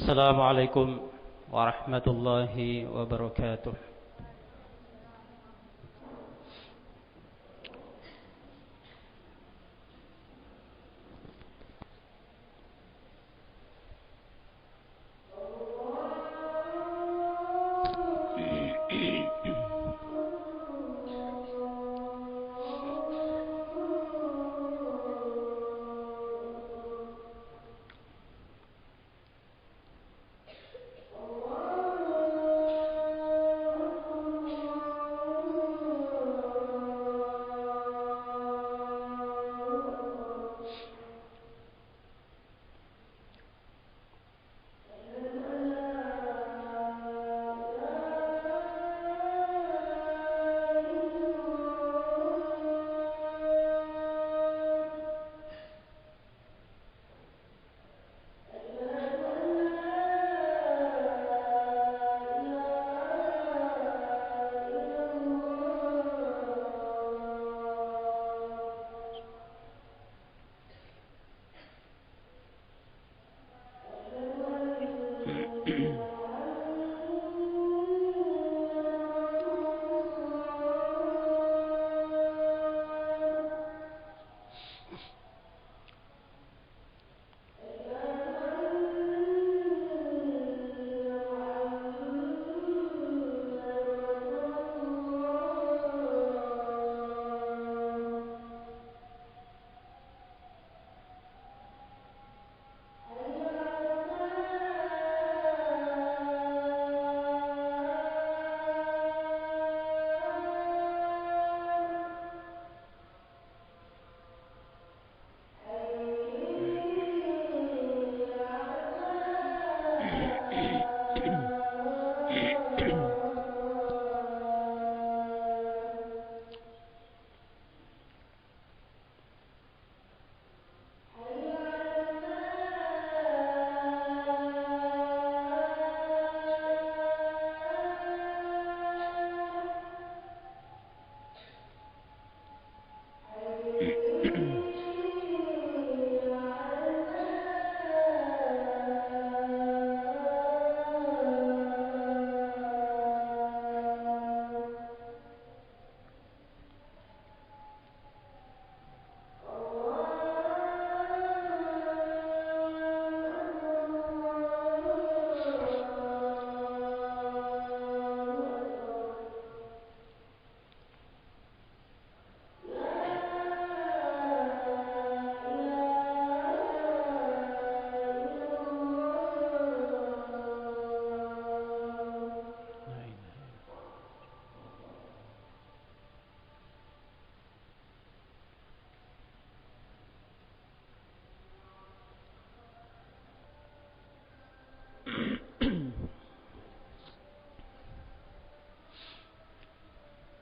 السلام عليكم ورحمة الله وبركاته.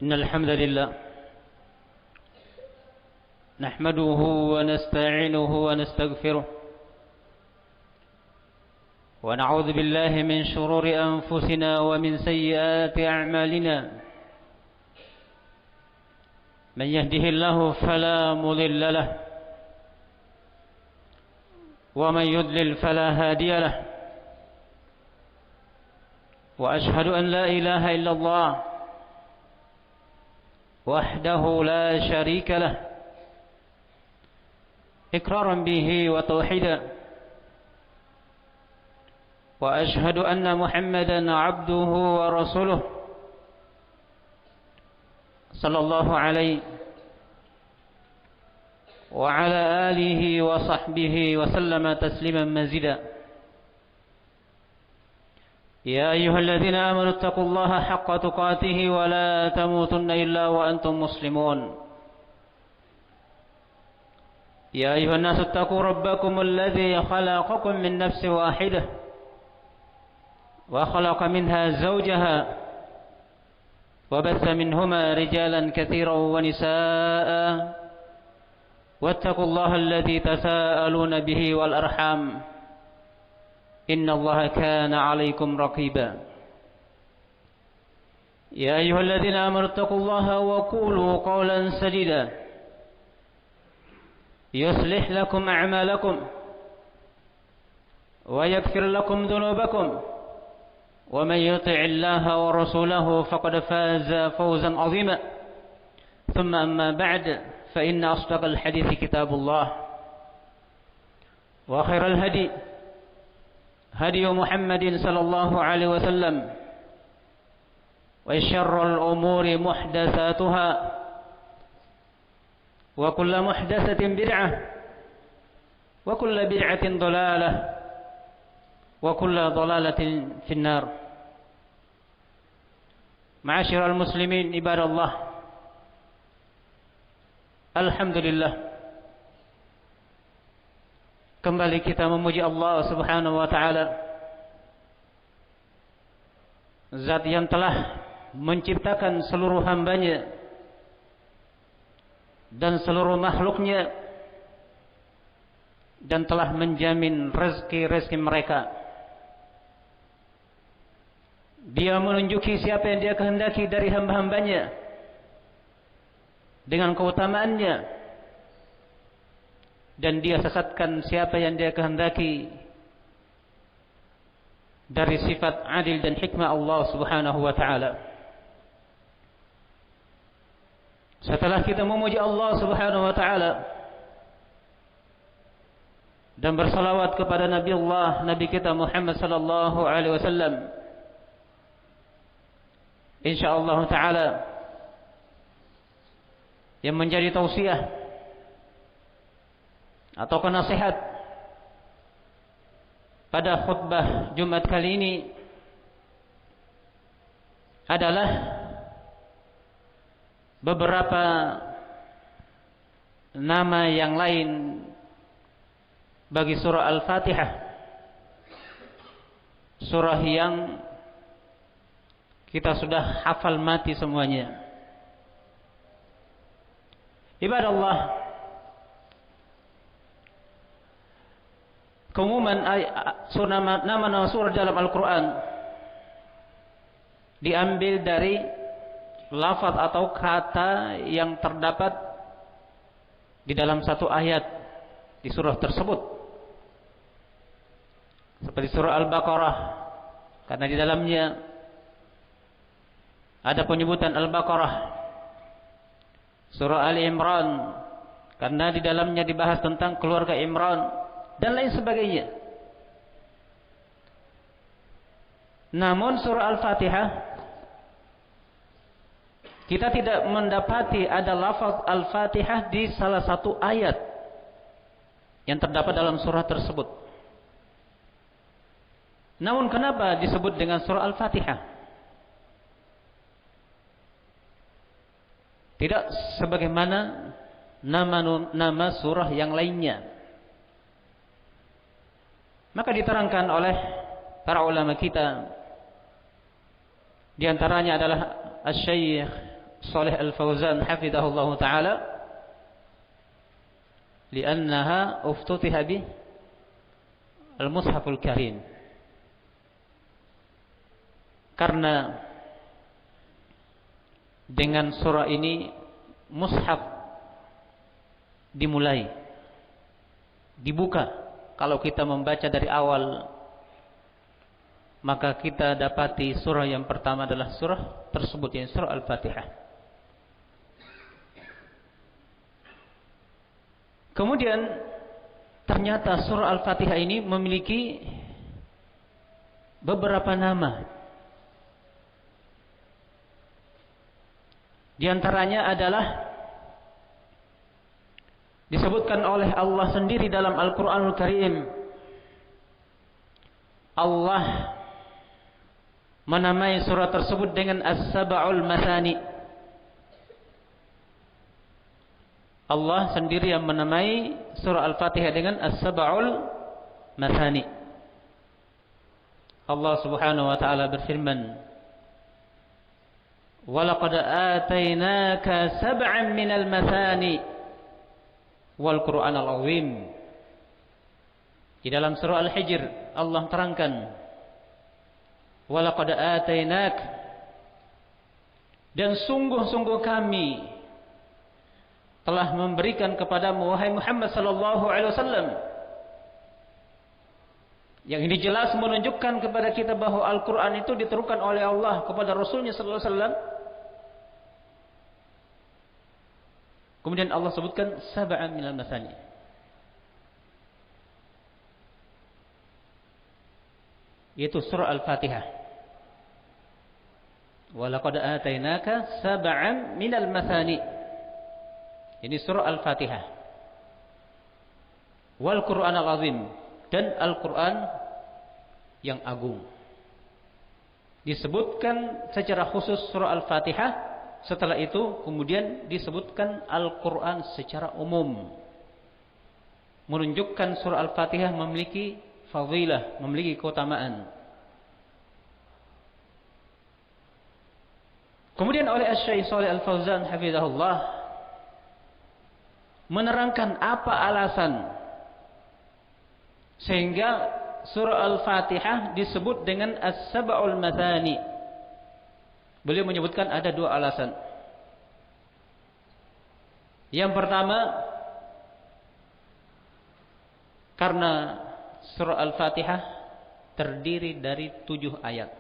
إن الحمد لله نحمده ونستعينه ونستغفره ونعوذ بالله من شرور أنفسنا ومن سيئات أعمالنا من يهده الله فلا مضل له ومن يضلل فلا هادي له وأشهد أن لا إله إلا الله وحده لا شريك له إقرارا به وتوحيدا وأشهد أن محمدا عبده ورسوله صلى الله عليه وعلى آله وصحبه وسلم تسليما مزيدا يا أيها الذين آمنوا اتقوا الله حق تقاته ولا تموتن إلا وأنتم مسلمون يا أيها الناس اتقوا ربكم الذي خلقكم من نفس واحدة وخلق منها زوجها وبث منهما رجالا كثيرا ونساء واتقوا الله الذي تساءلون به والأرحام إن الله كان عليكم رقيبا يا أيها الذين آمنوا اتقوا الله وقولوا قولا سديدا يصلح لكم أعمالكم ويغفر لكم ذنوبكم ومن يطع الله ورسوله فقد فاز فوزا عظيما ثم أما بعد فإن أصدق الحديث كتاب الله وخير الهدي هدي محمد صلى الله عليه وسلم وشر الأمور محدثاتها وكل محدثة بدعة وكل بدعة ضلالة وكل ضلالة في النار. معاشر المسلمين عباد الله، alhamdulillah, kembali kita memuji Allah Subhanahu wa taala, zat yang telah menciptakan seluruh hambanya dan seluruh makhluknya dan telah menjamin rezeki-rezeki mereka. Dia menunjuki siapa yang dia kehendaki dari hamba-hambanya dengan keutamaannya, dan dia sesatkan siapa yang dia kehendaki dari sifat adil dan hikmah Allah Subhanahu wa taala. Setelah kita memuji Allah Subhanahu wa taala dan bersalawat kepada Nabi Allah, Nabi kita Muhammad sallallahu alaihi wasallam, insyaallah taala yang menjadi tausiah atau nasihat pada khutbah Jumat kali ini adalah beberapa nama yang lain bagi surah Al-Fatihah, surah yang kita sudah hafal mati semuanya. Ibadallah, keumuman nama-nama surah dalam Al-Quran diambil dari lafaz atau kata yang terdapat di dalam satu ayat di surah tersebut, seperti surah Al-Baqarah, karena di dalamnya ada penyebutan Al-Baqarah. Surah Ali Imran, karena di dalamnya dibahas tentang keluarga Imran dan lain sebagainya. Namun surah Al-Fatihah, kita tidak mendapati ada lafaz Al-Fatihah di salah satu ayat yang terdapat dalam surah tersebut. Namun kenapa disebut dengan surah Al-Fatihah? Tidak sebagaimana nama surah yang lainnya. Maka diterangkan oleh para ulama kita, di antaranya adalah Asy-Syaikh Shalih Al-Fauzan hafizahullah taala, li'annaha uftutiha bi al-Mushaful Karim, karena dengan surah ini mushaf dimulai, dibuka. Kalau kita membaca dari awal, maka kita dapati surah yang pertama adalah surah tersebut, yang surah Al-Fatihah. Kemudian ternyata surah Al-Fatihah ini memiliki beberapa nama. Di antaranya adalah disebutkan oleh Allah sendiri dalam Al-Quranul Karim. Allah menamai surah tersebut dengan As-Sab'ul Masani. Allah sendiri yang menamai surah Al-Fatihah dengan As-Sab'ul Masani. Allah Subhanahu wa taala berfirman, "Walaqad atainaka sab'an minal masani wal Qur'anal 'azim." Di dalam surah Al-Hijr Allah terangkan, "Walaqad atainak," dan sungguh-sungguh kami telah memberikan kepadamu wahai Muhammad sallallahu alaihi wasallam Yang ini jelas menunjukkan kepada kita bahwa Al-Quran itu diturunkan oleh Allah kepada Rasulnya sallallahu alaihi wasallam. Kemudian Allah sebutkan sab'an minal masani. Yaitu surah Al-Fatihah. Wa laqad atainaka sab'an minal masani. Ini surah Al-Fatihah. Wal Qur'an al-azim, dan Al-Quran yang agung. Disebutkan secara khusus surah Al-Fatihah, setelah itu kemudian disebutkan Al-Quran secara umum. Menunjukkan surah Al-Fatihah memiliki fadilah, memiliki keutamaan. Kemudian oleh Asy-Syaikh Shalih Al-Fauzan hafizahullah menerangkan apa alasan sehingga surah Al-Fatihah disebut dengan As-Sab'ul Mathani. Beliau menyebutkan ada dua alasan. Yang pertama, karena surah Al-Fatihah terdiri dari 7 ayat.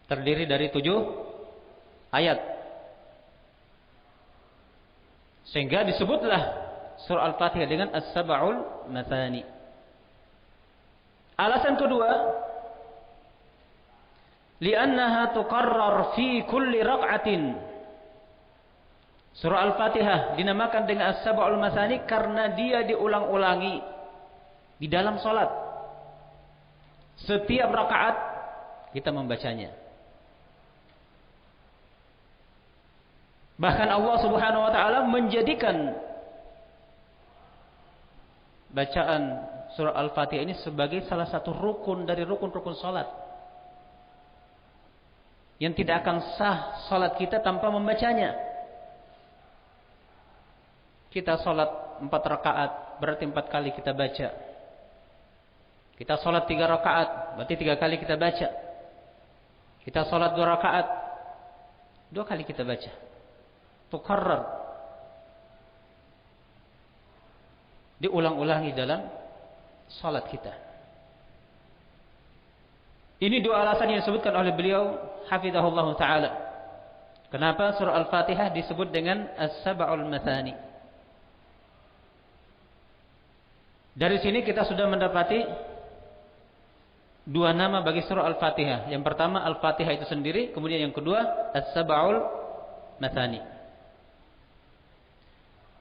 Terdiri dari 7 ayat. Sehingga disebutlah surah Al-Fatihah dengan As-Sab'ul Mathani. Alasan kedua, li'annaha tuqarrar fi kulli raq'atin. Surah Al-Fatihah dinamakan dengan As-Sab'ul Mathani karena dia diulang-ulangi di dalam salat. Setiap rakaat kita membacanya. Bahkan Allah Subhanahu wa taala menjadikan bacaan surah Al-Fatihah ini sebagai salah satu rukun dari rukun-rukun salat. Yang tidak akan sah salat kita tanpa membacanya. Kita salat 4 rakaat, berarti 4 kali kita baca. Kita salat 3 rakaat, berarti 3 kali kita baca. Kita salat 2 rakaat, 2 kali kita baca. Tukarrar, diulang-ulangi dalam salat kita. Ini 2 alasan yang disebutkan oleh beliau hafizahullah ta'ala. Kenapa surah Al-Fatihah disebut dengan As-Sab'ul Mathani. Dari sini kita sudah mendapati 2 nama bagi surah Al-Fatihah. Yang pertama Al-Fatihah itu sendiri, kemudian yang kedua As-Sab'ul Mathani.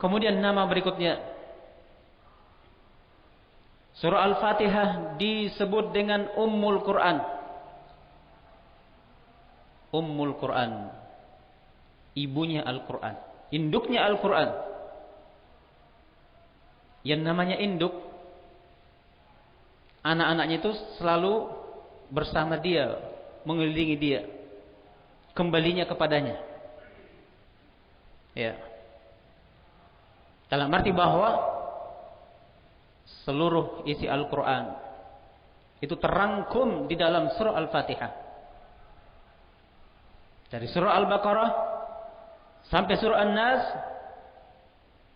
Kemudian nama berikutnya, surah Al-Fatihah disebut dengan Ummul Quran. Ummul Quran, ibunya Al-Quran, induknya Al-Quran. Yang namanya induk, anak-anaknya itu selalu bersama dia, mengelilingi dia, kembalinya kepadanya. Ya. Dalam arti bahwa seluruh isi Al-Quran itu terangkum di dalam surah Al-Fatihah. Dari surah Al-Baqarah sampai surah An-Nas,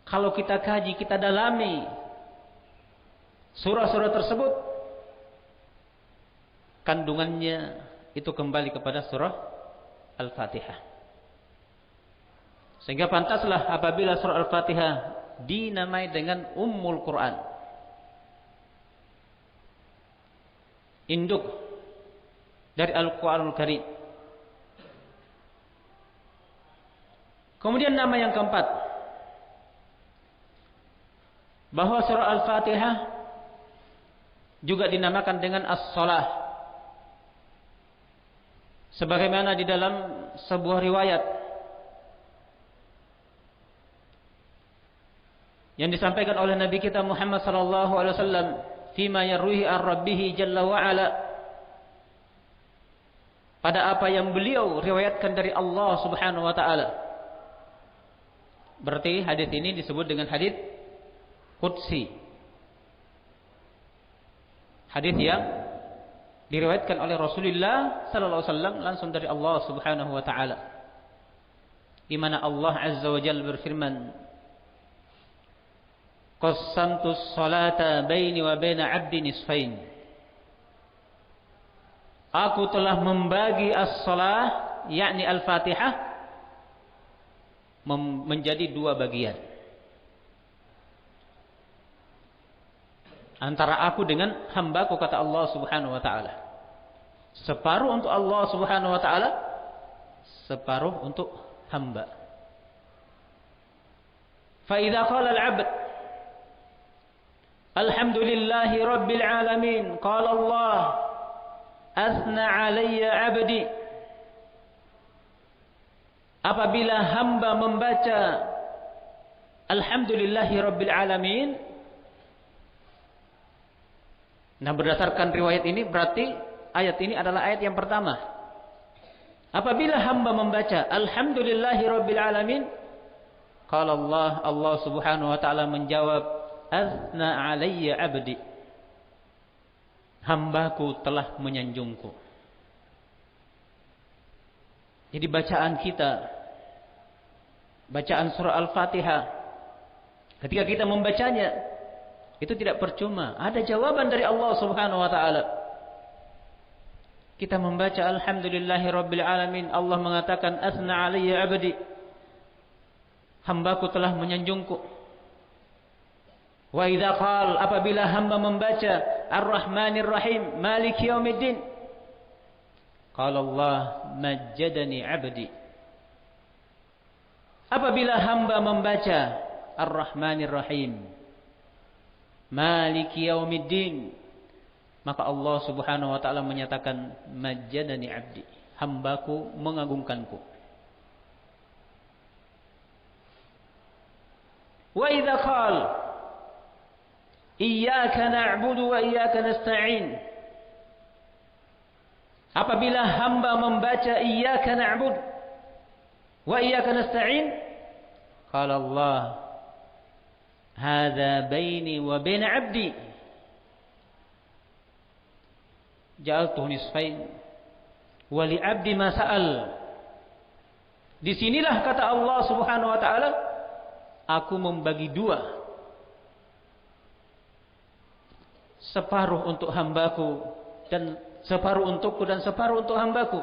kalau kita kaji, kita dalami surah-surah tersebut, kandungannya itu kembali kepada surah Al-Fatihah. Sehingga pantaslah apabila surah Al-Fatihah dinamai dengan Ummul Quran, induk dari Al-Quranul Karim. Kemudian nama yang keempat, bahwa surah Al-Fatihah juga dinamakan dengan As-Salah. Sebagaimana di dalam sebuah riwayat yang disampaikan oleh Nabi kita Muhammad sallallahu alaihi wasallam, fima yarwihi an rabbih jalla wa ala, pada apa yang beliau riwayatkan dari Allah Subhanahu wa taala. Berarti hadis ini disebut dengan hadis qudsi. Hadis yang diriwayatkan oleh Rasulullah sallallahu alaihi wasallam langsung dari Allah Subhanahu wa taala. Di mana Allah Azza wa Jalla berfirman, qassamtus salata baini wa baina 'abdi nisfain. Aku telah membagi as-salah, yakni al-Fatihah, menjadi dua bagian. Antara aku dengan hambaku, kata Allah Subhanahu wa ta'ala. Separuh untuk Allah Subhanahu wa ta'ala, separuh untuk hamba. Fa idza qala al-'abd alhamdulillahi rabbil alamin, qala Allah asna 'alayya 'abdi. Apabila hamba membaca alhamdulillahi rabbil alamin, nah berdasarkan riwayat ini berarti ayat ini adalah ayat yang pertama. Apabila hamba membaca alhamdulillahi rabbil alamin, qala Allah Subhanahu wa ta'ala menjawab, asna 'alayya 'abdi. Hambaku telah menyanjungku. Jadi bacaan kita, bacaan surah Al-Fatihah, ketika kita membacanya, itu tidak percuma. Ada jawaban dari Allah Subhanahu wa ta'ala. Kita membaca alhamdulillahi rabbil alamin, Allah mengatakan asna 'alayya 'abdi. Hambaku telah menyanjungku. Wa idza qala, apabila hamba membaca Ar-Rahmanir Rahim, Maliki Yaumiddin, qala Allah majjadani 'abdi. Apabila hamba membaca Ar-Rahmanir Rahim, Maliki Yaumiddin, maka Allah Subhanahu wa ta'ala menyatakan majjadani 'abdi, hambaku mengagungkanku. Wa idza qala iyyaka na'budu wa iyyaka nasta'in, apabila hamba membaca iyyaka na'budu wa iyyaka nasta'in, qala Allah hadza baini wa baina 'abdi ja'altuhu nisfain wa li 'abdi ma sa'al. Disinilah kata Allah Subhanahu wa ta'ala, aku membagi dua, separuh untuk hambaku dan separuh untukku dan separuh untuk hambaku.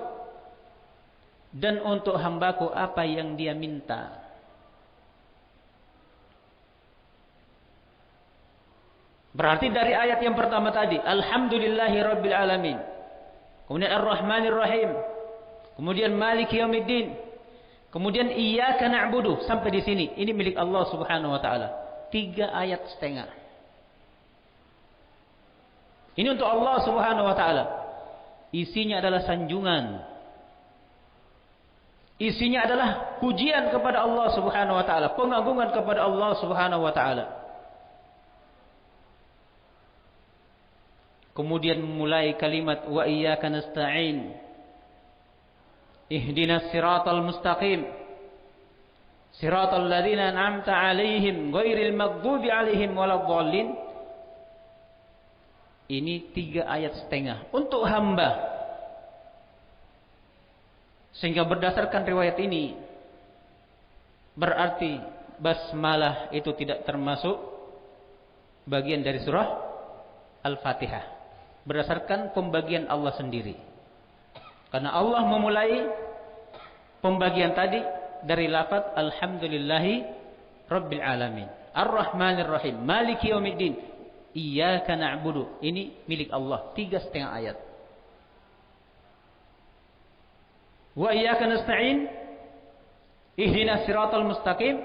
Dan untuk hambaku apa yang dia minta. Berarti dari ayat yang pertama tadi, alhamdulillahi rabbil alamin, kemudian ar-Rahmanir Rahim, kemudian Maliki Yaumiddin, kemudian iyyaka na'budu, sampai di sini, ini milik Allah Subhanahu wa ta'ala. 3 ayat setengah. Ini untuk Allah Subhanahu wa ta'ala. Isinya adalah sanjungan. Isinya adalah pujian kepada Allah Subhanahu wa ta'ala, pengagungan kepada Allah Subhanahu wa ta'ala. Kemudian mulai kalimat wa iyyaka nasta'in, ihdinas siratal mustaqim, siratal ladzina an'amta 'alaihim ghairil maghdubi 'alaihim waladdallin. Ini 3 ayat setengah untuk hamba. Sehingga berdasarkan riwayat ini, berarti basmalah itu tidak termasuk bagian dari surah Al-Fatihah. Berdasarkan pembagian Allah sendiri. Karena Allah memulai pembagian tadi dari lafaz alhamdulillahi rabbil alamin, ar-Rahmanir Rahim, Maliki Yaumiddin, iyyaka na'budu. Ini milik Allah, 3,5 ayat. Wa iyyaka nasta'in, ihdinas siratal mustaqim,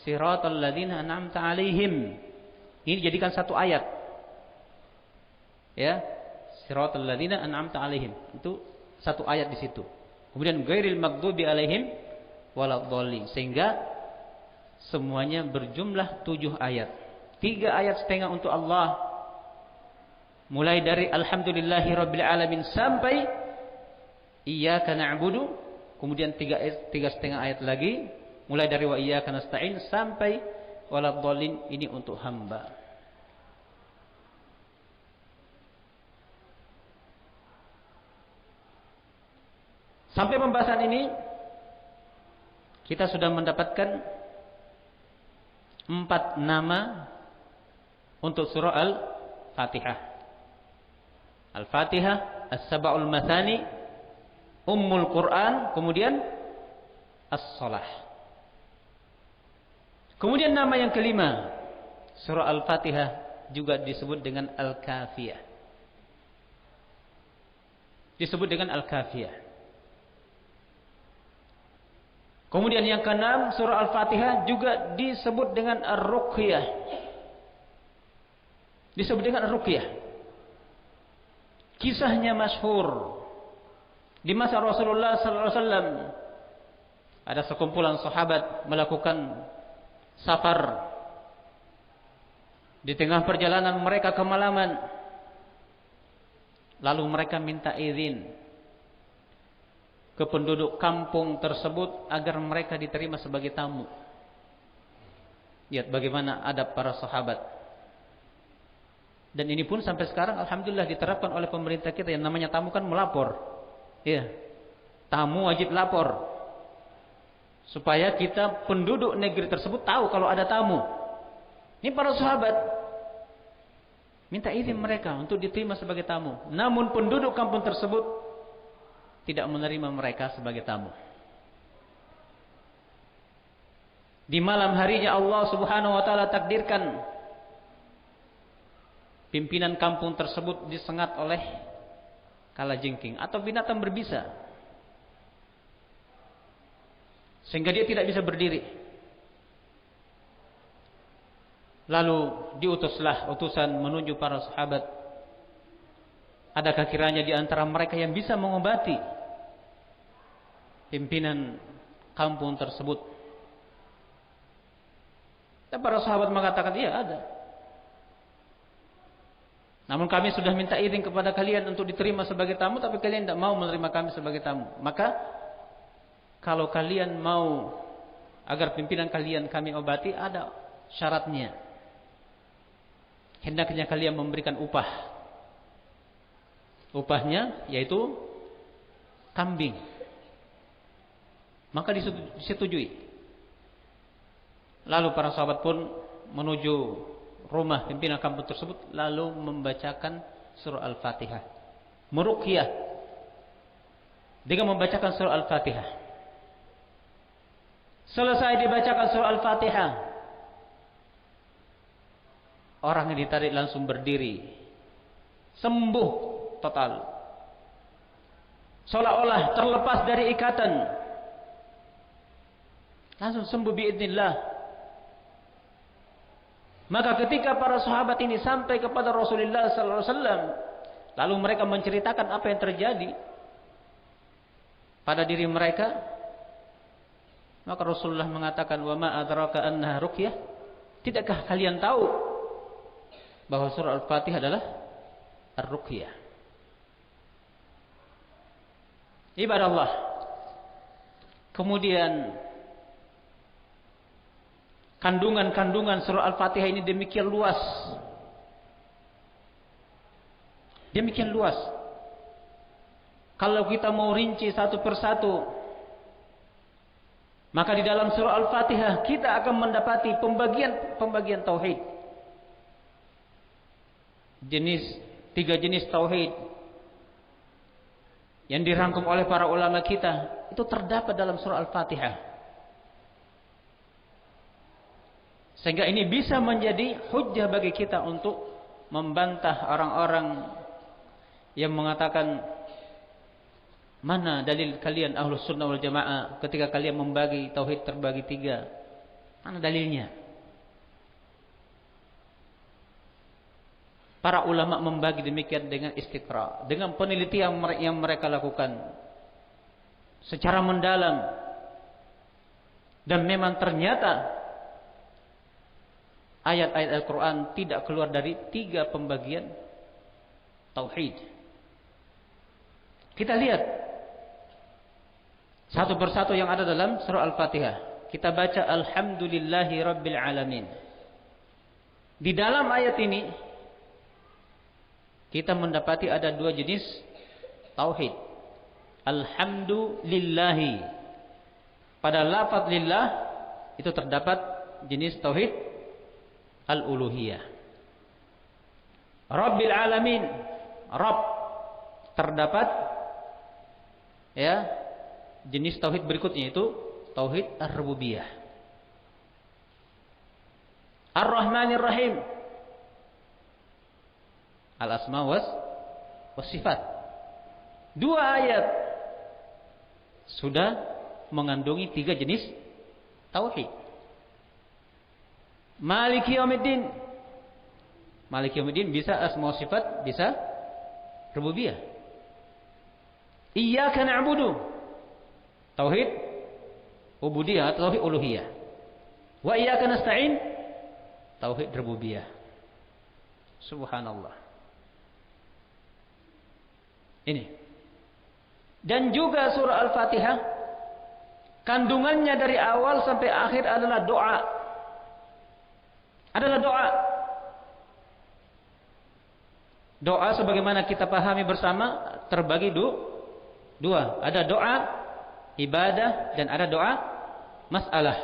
siratal ladzina an'amta 'alaihim. Ini jadikan 1 ayat. Ya, siratal ladzina an'amta 'alaihim. Itu 1 ayat di situ. Kemudian ghairil maghdubi 'alaihim waladdallin, sehingga semuanya berjumlah 7 ayat. 3 ayat setengah untuk Allah, mulai dari alhamdulillahi rabbil alamin sampai iyyaka na'budu, kemudian 3,5 ayat lagi mulai dari wa iyyaka nasta'in sampai waladdallin, ini untuk hamba. Sampai pembahasan ini kita sudah mendapatkan 4 nama untuk surah Al-Fatihah. Al-Fatihah, As-Sab'ul Mathani, Ummul Quran, kemudian As-Salah. Kemudian nama yang kelima, surah Al-Fatihah juga disebut dengan Al-Kafiyah. Disebut dengan Al-Kafiyah. Kemudian yang keenam, surah Al-Fatihah juga disebut dengan Ar-Ruqyah. Disebut dengan Ar-Ruqyah. Kisahnya masyhur. Di masa Rasulullah sallallahu alaihi wasallam ada sekumpulan sahabat melakukan safar. Di tengah perjalanan mereka kemalaman. Lalu mereka minta izin ke penduduk kampung tersebut agar mereka diterima sebagai tamu. Lihat bagaimana adab para sahabat. Dan ini pun sampai sekarang alhamdulillah diterapkan oleh pemerintah kita. Yang namanya tamu kan melapor. Ya. Tamu wajib lapor. Supaya kita penduduk negeri tersebut tahu kalau ada tamu. Ini para sahabat minta izin mereka untuk diterima sebagai tamu. Namun penduduk kampung tersebut tidak menerima mereka sebagai tamu. Di malam harinya Allah Subhanahu wa taala takdirkan pimpinan kampung tersebut disengat oleh kalajengking atau binatang berbisa. Sehingga dia tidak bisa berdiri. Lalu diutuslah utusan menuju para sahabat. Adakah kiranya di antara mereka yang bisa mengobati pimpinan kampung tersebut? Dan para sahabat mengatakan, iya ada. Namun kami sudah minta izin kepada kalian untuk diterima sebagai tamu, tapi kalian tidak mau menerima kami sebagai tamu. Maka kalau kalian mau agar pimpinan kalian kami obati, ada syaratnya. Hendaknya kalian memberikan upah. Upahnya yaitu kambing. Maka disetujui. Lalu para sahabat pun menuju rumah pimpinan kampung tersebut, lalu membacakan surah Al-Fatihah. Meruqyah dengan membacakan surah Al-Fatihah. Selesai dibacakan surah Al-Fatihah, orang yang ditarik langsung berdiri, sembuh total, seolah-olah terlepas dari ikatan, langsung sembuh biidznillah. Maka ketika para sahabat ini sampai kepada Rasulullah sallallahu alaihi wasallam, lalu mereka menceritakan apa yang terjadi pada diri mereka, maka Rasulullah mengatakan, "Wa ma adraka annaha ruqyah?" Tidakkah kalian tahu bahwa surah Al-Fatihah adalah ar-ruqyah? Ibadallah. Kemudian kandungan-kandungan surah Al-Fatihah ini demikian luas. Demikian luas. Kalau kita mau rinci satu persatu, maka di dalam surah Al-Fatihah kita akan mendapati pembagian tauhid. Tiga jenis tauhid yang dirangkum oleh para ulama kita itu terdapat dalam surah Al-Fatihah. Sehingga ini bisa menjadi hujjah bagi kita untuk membantah orang-orang yang mengatakan, mana dalil kalian Ahlus Sunnah wal Jamaah ketika kalian membagi tauhid terbagi tiga? Mana dalilnya? Para ulama membagi demikian dengan istiqra, dengan penelitian yang mereka lakukan secara mendalam, dan memang ternyata ayat-ayat Al-Quran tidak keluar dari tiga pembagian tauhid. Kita lihat satu persatu yang ada dalam surah Al-Fatihah. Kita baca Alhamdulillahi Rabbil Alamin. Di dalam ayat ini kita mendapati ada dua jenis tauhid. Alhamdulillahi. Pada lafaz lillah itu terdapat jenis tauhid al-uluhiyah. Rabbil alamin. Rabb, terdapat ya jenis tauhid berikutnya, itu tauhid ar-rububiyah. Ar-Rahmanir Rahim, al-asma was sifat. Dua ayat sudah mengandungi tiga jenis tauhid. Maliki yaumiddin. Maliki yaumiddin bisa asma wa sifat, bisa rububiyah. Iyyaka na'budu, tauhid ubudiyah atau tauhid uluhiyah. Wa iyyaka nasta'in, tauhid rububiyah. Subhanallah. Ini. Dan juga surah Al-Fatihah, kandungannya dari awal sampai akhir adalah doa. Adalah doa. Doa sebagaimana kita pahami bersama terbagi dua. Ada doa ibadah dan ada doa masalah.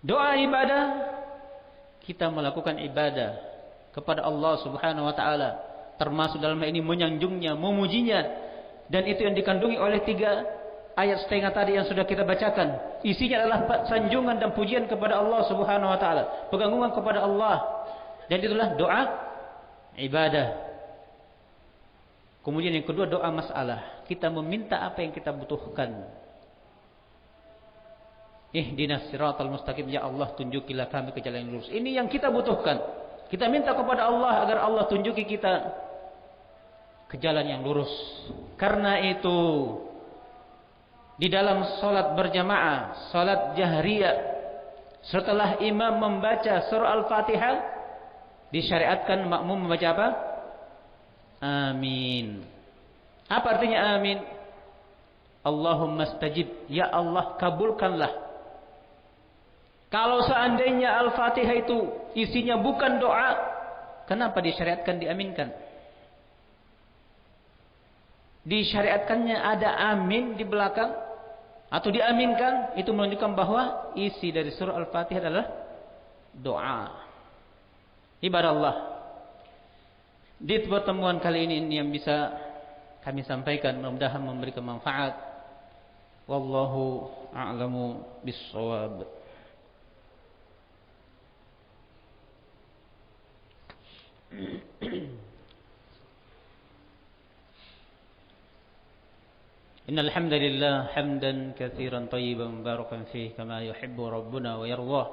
Doa ibadah, kita melakukan ibadah kepada Allah Subhanahu wa taala, termasuk dalam hal ini menyanjungnya, memujinya, dan itu yang dikandungi oleh 3 ayat setengah tadi yang sudah kita bacakan. Isinya adalah sanjungan dan pujian kepada Allah Subhanahu wa taala, pengagungan kepada Allah, dan itulah doa ibadah. Kemudian yang kedua doa masalah, kita meminta apa yang kita butuhkan. Ihdinas siratal mustaqim, ya Allah tunjukilah kami ke jalan yang lurus. Ini yang kita butuhkan. Kita minta kepada Allah agar Allah tunjuki kita ke jalan yang lurus. Karena itu di dalam salat berjamaah, salat jahriyah, setelah imam membaca surah Al-Fatihah, disyariatkan makmum membaca apa? Amin. Apa artinya amin? Allahumma stajib, ya Allah kabulkanlah. Kalau seandainya Al-Fatihah itu isinya bukan doa, kenapa disyariatkan diaminkan? Disyariatkannya ada amin di belakang atau diaminkan, itu menunjukkan bahwa isi dari surah Al-Fatihah adalah doa. Ibadah Allah. Di pertemuan kali ini yang bisa kami sampaikan, mudah-mudahan memberikan manfaat. Wallahu a'lamu bis-shawab. Innal hamdalillah hamdan katsiran tayyiban mubarakan fihi kama yuhibbu rabbuna wa yardah.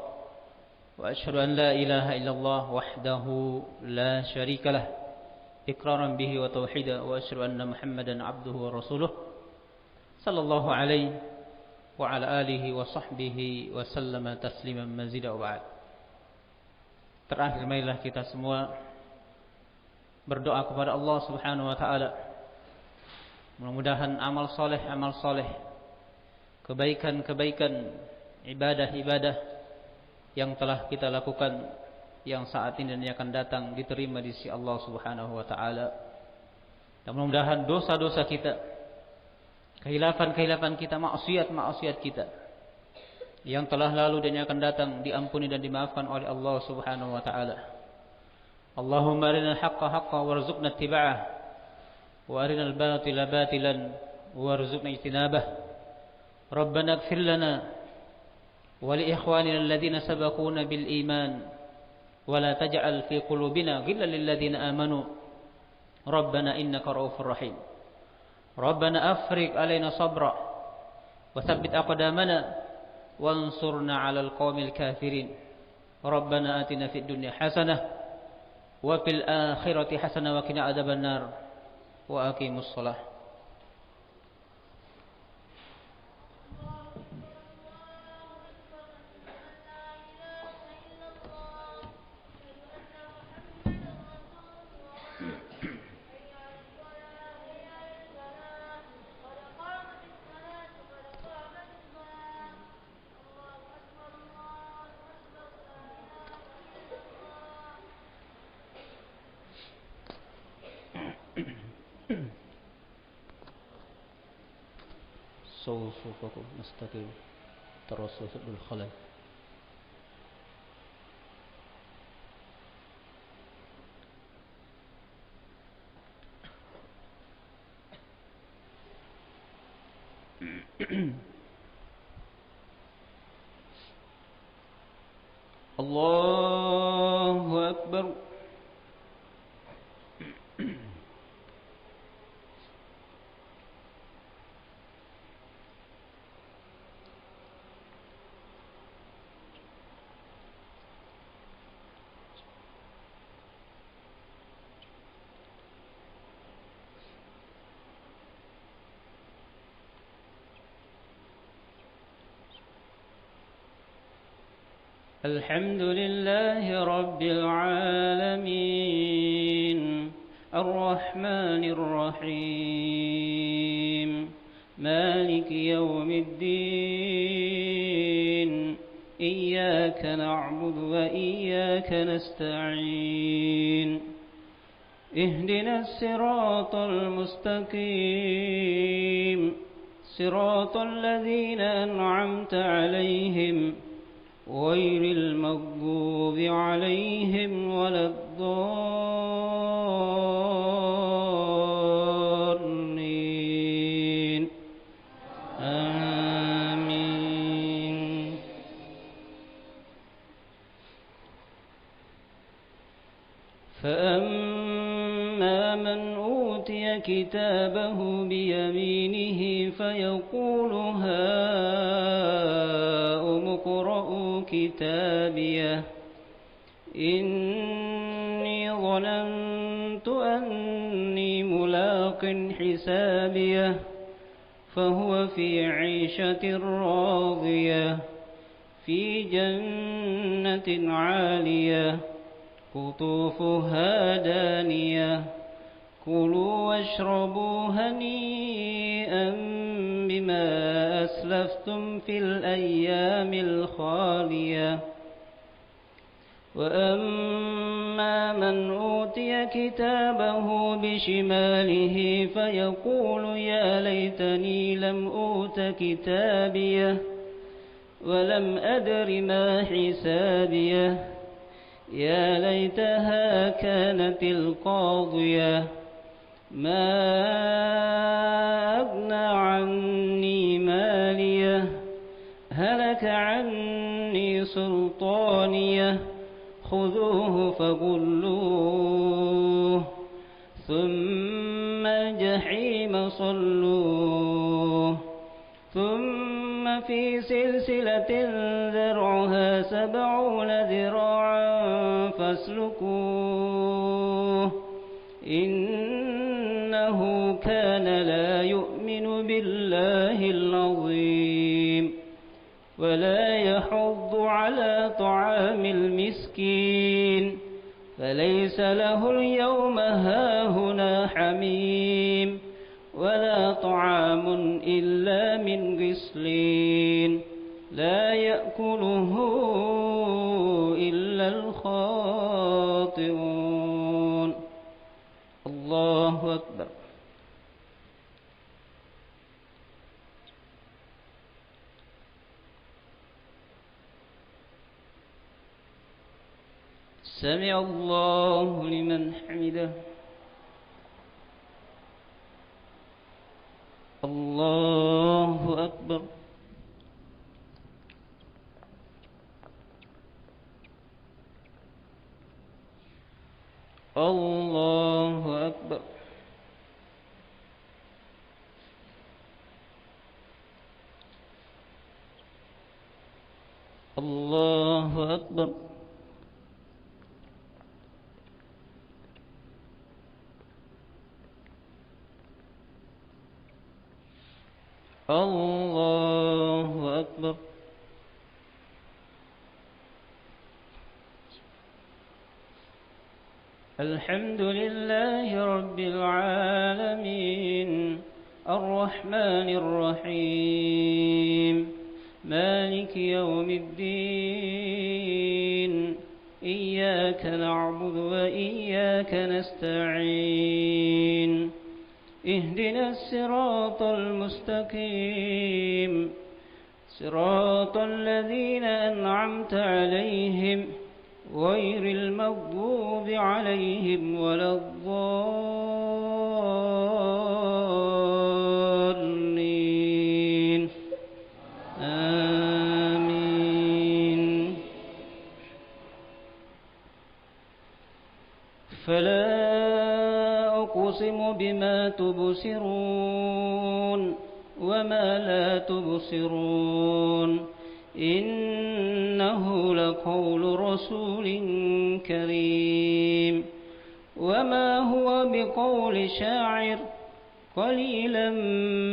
Wa asyhadu an la ilaha illallah wahdahu la syarika lah iqraran bihi wa tauhida, wa asyhadu anna Muhammadan abduhu wa rasuluh sallallahu alaihi wa ala alihi wa sahbihi wa sallama tasliman mazida wa ba'd. Terakhir marilah kita semua berdoa kepada Allah Subhanahu wa taala. Mudah-mudahan amal soleh, kebaikan-kebaikan, ibadah-ibadah yang telah kita lakukan, yang saat ini dan yang akan datang, diterima di sisi Allah Subhanahu wa taala. Dan mudah-mudahan dosa-dosa kita, khilafan-khilafan kita, maksiat-maksiat kita yang telah lalu dan yang akan datang diampuni dan dimaafkan oleh Allah Subhanahu wa taala. Allahumma arinal haqqa haqqan warzuqna ittiba'ah wa arinal batila batilan warzuqna ijtinabah. Rabbana ighfir lana wa li ikhwanina alladhina sabaquna bil iman wa la taj'al fi qulubina ghillan lil ladzina amanu Rabbana innaka ra'ufur rahim. Rabbana afriq alaina sabra wa tsabbit aqdamana wansurna 'alal qaumil kafirin. Rabbana atina fid dunya hasanah wa fil akhirati hasanah wa qina adzabannar wa aqimus shalah. صفوفكم نستقيم ترصص بالخلل. الله أكبر. الحمد لله رب العالمين الرحمن الرحيم مالك يوم الدين إياك نعبد وإياك نستعين اهدنا الصراط المستقيم صراط الذين أنعمت عليهم غير المغضوب عليهم ولا الضالين آمين. فأما من أوتي كتابه بيمينه فيقول هاؤم اقرءوا كتابيه إني ظننت أني ملاق حسابيه فهو في عيشة راضية في جنة عالية قطوفها دانية كلوا واشربوا هنيئا بما أسلفتم في الأيام الخالية. وأما من أوتي كتابه بشماله فيقول يا ليتني لم أوت كتابيه ولم أدر ما حسابيه يا ليتها كانت القاضية ما أغنى عني ماليه هلك عني سلطانيه خذوه فغلوه ثم الجحيم صلوه ثم في سلسلة ذرعها 70 ذراعا فاسلكوه إنه كان لا يؤمن بالله العظيم ولا يحض على طعام المسكين فليس له اليوم هاهنا حميم ولا طعام إلا من غسلين لا يأكله إلا الخاطئون. الله أكبر. سمع الله لمن حمده. الله أكبر. الله أكبر. الله أكبر. الله أكبر. الحمد لله رب العالمين الرحمن الرحيم مالك يوم الدين إياك نعبد وإياك نستعين اهدنا الصراط المستقيم صراط الذين أنعمت عليهم غير المغضوب عليهم ولا الضالين آمين. فلا أقسم بما تبصرون وما لا تبصرون إنه لقول رسول كريم وما هو بقول شاعر قليلا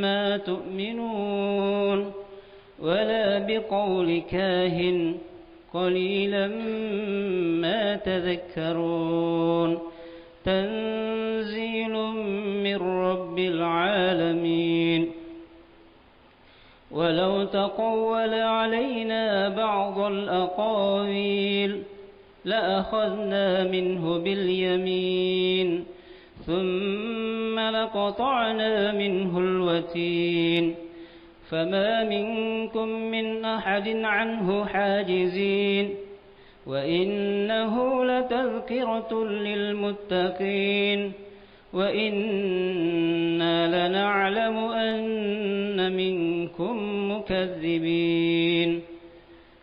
ما تؤمنون ولا بقول كاهن قليلا ما تذكرون تنزيل من رب العالمين ولو تقول علينا بعض الأقاويل لأخذنا منه باليمين ثم لقطعنا منه الوتين فما منكم من أحد عنه حاجزين وإنه لتذكرة للمتقين وإنا لنعلم أن منكم مكذبين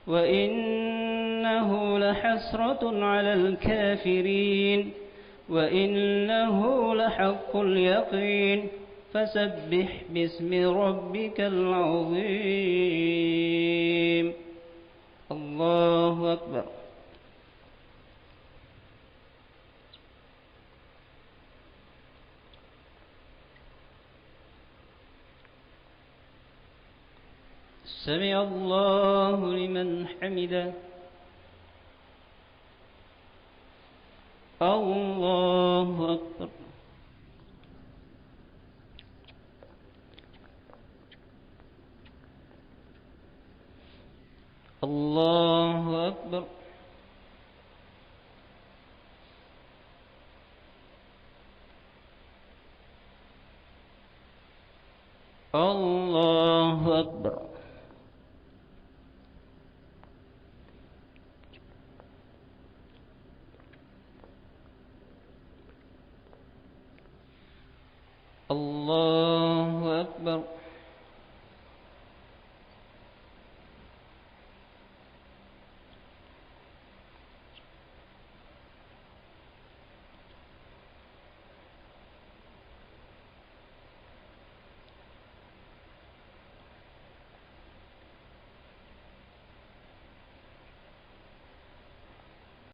وإنه لحسرة على الكافرين وإنه لحق اليقين فسبح باسم ربك العظيم الله أكبر سمع الله لمن حمده الله أكبر الله أكبر الله أكبر